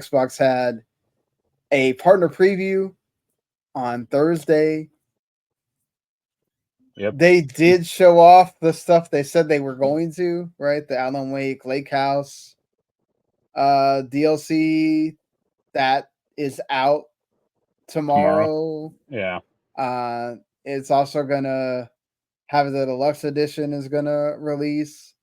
Xbox had a partner preview on Thursday. Yep. They did show off the stuff they said they were going to, right? The Alan Wake Lakehouse DLC that is out tomorrow. Yeah. It's also gonna have the deluxe edition is gonna release.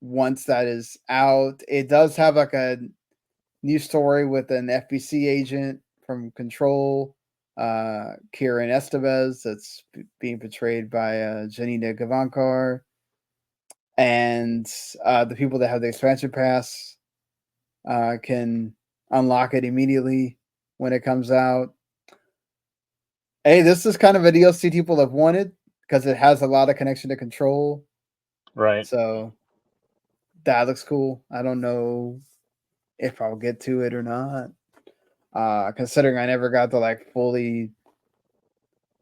Once that is out, it does have like a new story with an FBC agent from Control, Kieran Estevez, that's being portrayed by Janina Gavankar, and the people that have the expansion pass can unlock it immediately when it comes out. Hey, this is kind of a DLC people have wanted because it has a lot of connection to Control. Right. So that looks cool. I don't know if I'll get to it or not. Considering I never got to like fully,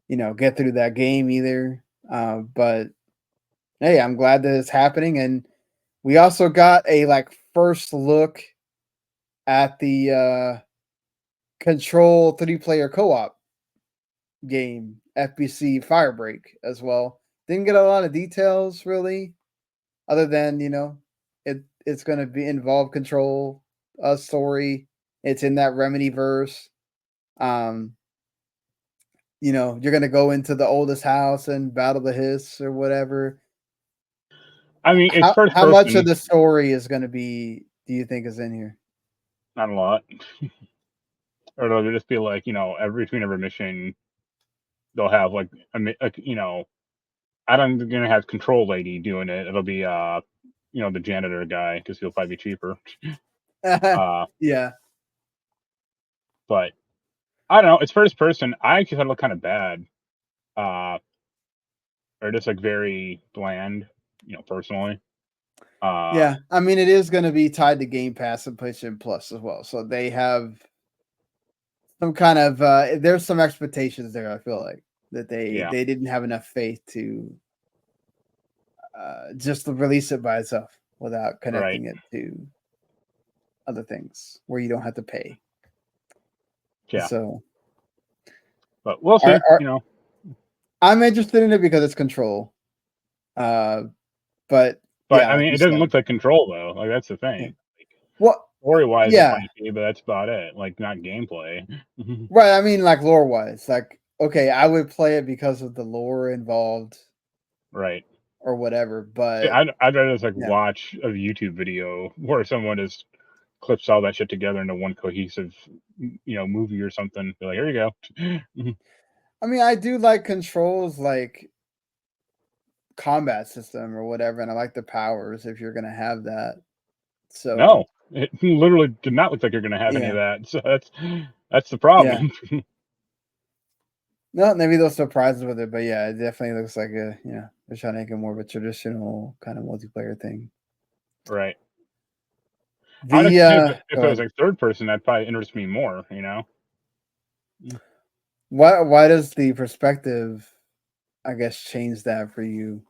get through that game either. But hey, I'm glad that it's happening. And we also got a like first look at the Control 3-player co-op game, FBC Firebreak as well. Didn't get a lot of details really, other than it's going to be involve Control story. It's in that Remedy verse. You're going to go into the oldest house and battle the Hiss or whatever. I mean, it's first How much of person. the story is going to be? Do you think is in here? Not a lot. Or it'll just be like, between every mission, they'll have like I don't think they're gonna have Control Lady doing it. It'll be the janitor guy because he'll probably be cheaper. Yeah. But I don't know. It's first person. I actually thought it looked kind of bad. Or just like very bland. Personally. Yeah, I mean, it is going to be tied to Game Pass and PlayStation Plus as well. So they have some kind of there's some expectations there. I feel like that they didn't have enough faith to just release it by itself without connecting it to other things where you don't have to pay. Yeah. So, but we'll see. I'm interested in it because it's Control. But yeah, I mean, it doesn't look like Control though. Like that's the thing. Yeah. Well, story-wise, it might be, but that's about it. Like not gameplay. Right. I mean, like lore-wise, like okay, I would play it because of the lore involved, right, or whatever. But I'd rather just watch a YouTube video where someone just clips all that shit together into one cohesive, movie or something. Be like, here you go. I mean, I do like Control's like combat system or whatever, and I like the powers if you're gonna have that. So no, it literally did not look like you're gonna have any of that. So that's the problem. Yeah. No, maybe they'll surprise us with it, but yeah, it definitely looks like they're trying to make it more of a traditional kind of multiplayer thing. Right. If it was like third person, that'd probably interest me more. Why does the perspective, I guess, change that for you?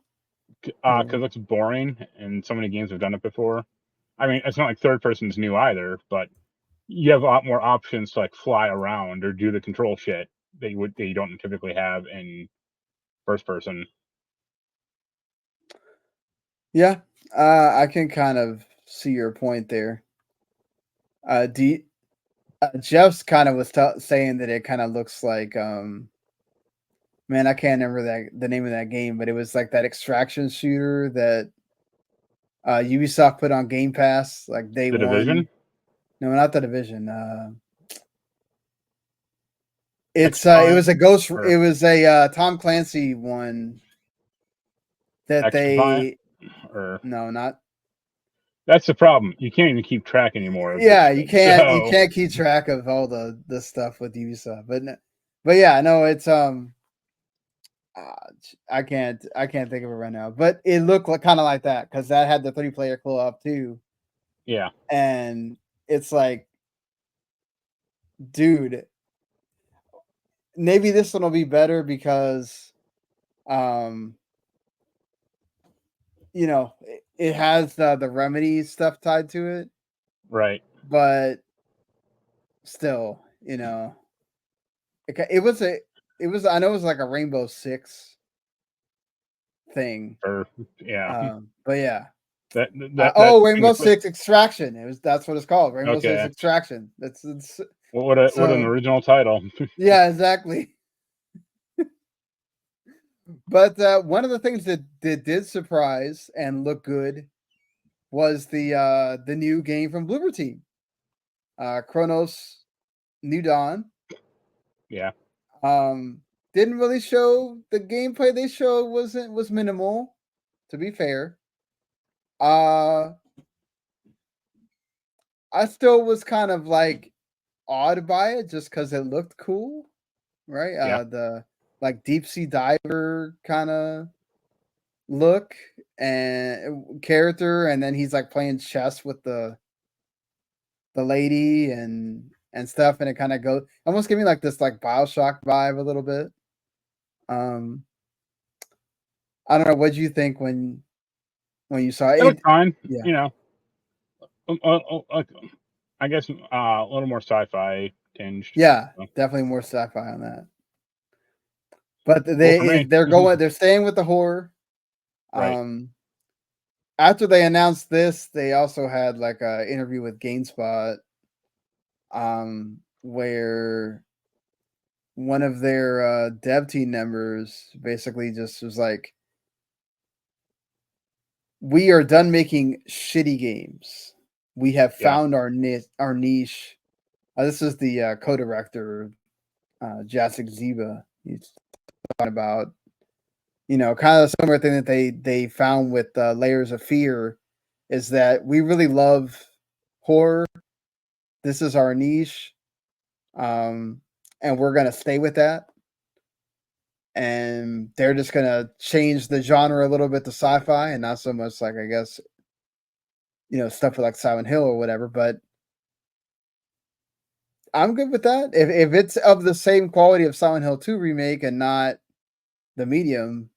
Because it's boring, and so many games have done it before. I mean, it's not like third person is new either, but you have a lot more options to like fly around or do the control shit that you don't typically have in first person. Yeah, I can kind of see your point there. Jeff's kind of was saying that it kind of looks like man, I can't remember the name of that game, but it was like that extraction shooter that Ubisoft put on Game Pass like day one. Division? No, not the Division. It was a Ghost. It was a Tom Clancy one that XDefiant? No, not. That's the problem. You can't even keep track anymore. Yeah, you can't. So. You can't keep track of all the stuff with Ubisoft, but yeah, no, it's I can't think of it right now, but it looked like kind of like that because that had the 3-player co-op too. Yeah, and it's like, dude, maybe this one will be better because, it has the Remedy stuff tied to it, right? but still, you know, it was I know it was like a Rainbow Six thing. Or yeah, But yeah. that thing Rainbow is Six Extraction. That's what it's called. Rainbow Six okay. Extraction. It's What an so original title. yeah, exactly. But one of the things that did surprise and look good was the new game from Bloober Team, Chronos New Dawn. Yeah, Um, didn't really show the gameplay they showed was minimal, to be fair. Uh, I still was kind of like awed by it just because it looked cool, right? yeah, The like deep sea diver kind of look and character, and then he's like playing chess with the lady and stuff, and it kind of goes almost give me like this like Bioshock vibe a little bit. Um, I don't know. What do you think when you saw it looked it? fine. Yeah, You know, like I guess a little more sci-fi tinged. yeah, So, definitely more sci-fi on that. But cool for me. they're staying with the horror. Right. Um, after they announced this, they also had like a interview with GameSpot, where one of their dev team members basically just was like, "We are done making shitty games. We have Yeah. found our niche. Our niche." This is the co-director, Jacek Ziba. He's talking about kind of a similar thing that they found with Layers of Fear, is that we really love horror. This is our niche, um, and we're gonna stay with that. And they're just gonna change the genre a little bit to sci-fi and not so much like I guess stuff like Silent Hill or whatever. But I'm good with that. If it's of the same quality of Silent Hill 2 remake and not the medium,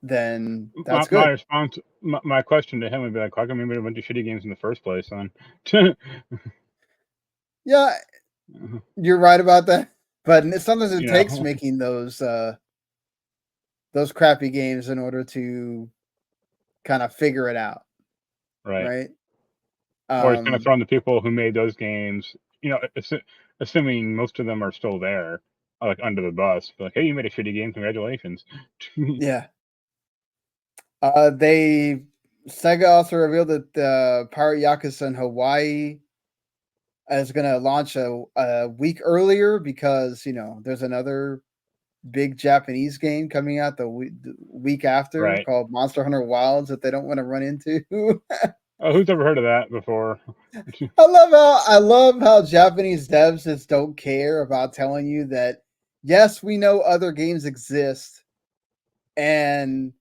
then My that's my good. response, my question to him would be like, "How come we made a bunch of shitty games in the first place, then?" Yeah, you're right about that. But sometimes it You takes know, making those crappy games in order to kind of figure it out, right? right? Or he's kind of Um, throwing the people who made those games, assuming most of them are still there, like under the bus. Be like, "Hey, you made a shitty game. Congratulations." yeah. They Sega also revealed that the Pirate Yakuza in Hawaii is going to launch a week earlier because there's another big Japanese game coming out the week after Right. called Monster Hunter Wilds that they don't want to run into. Oh, who's ever heard of that before? I love how Japanese devs just don't care about telling you that yes, we know other games exist and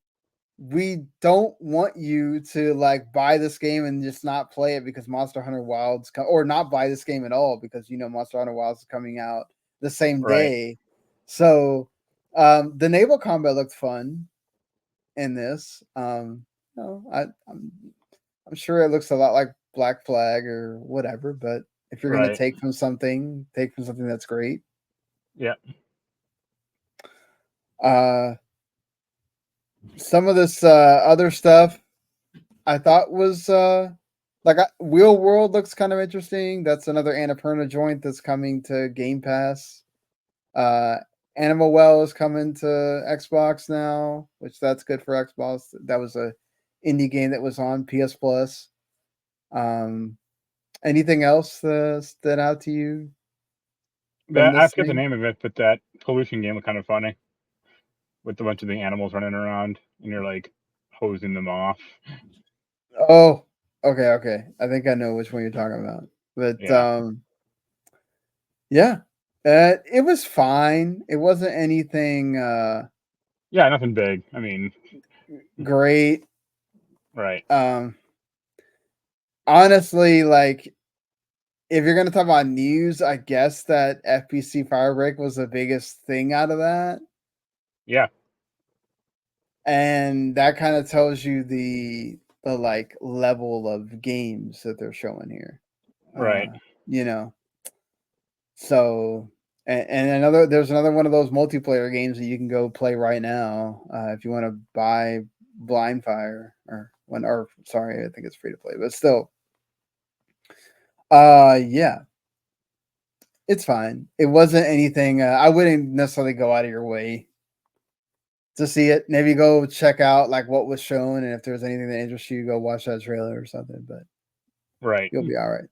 we don't want you to like buy this game and just not play it because Monster Hunter Wilds or not buy this game at all because Monster Hunter Wilds is coming out the same Right. day. So the naval combat looked fun in this. I'm sure it looks a lot like Black Flag or whatever, but if you're gonna Right. take from something, take from something that's great. Yeah. Uh some of this other stuff I thought was like Wheel World looks kind of interesting. That's another Annapurna joint that's coming to Game Pass. Uh Animal Well is coming to Xbox now, which that's good for Xbox. That was a indie game that was on PS Plus. Um Anything else stood out to you from I this forget the thing? name of it, but that pollution game was kind of funny with a bunch of the animals running around and you're like hosing them off. Oh, okay, okay. I think I know which one you're talking about. But Yeah. yeah. It was fine. It wasn't anything Yeah. Nothing big. I mean, great. right. Um Honestly, like if you're gonna talk about news, I guess that FPC Firebreak was the biggest thing out of that. Yeah. And that kind of tells you the like level of games that they're showing here. Right. You know, so and there's another one of those multiplayer games that you can go play right now if you want to buy Blind Fire or sorry, I think it's free to play, but still, yeah, it's fine. It wasn't anything. I wouldn't necessarily go out of your way to see it. Maybe go check out like what was shown, and if there's anything that interests you, go watch that trailer or something. But Right. you'll be all right.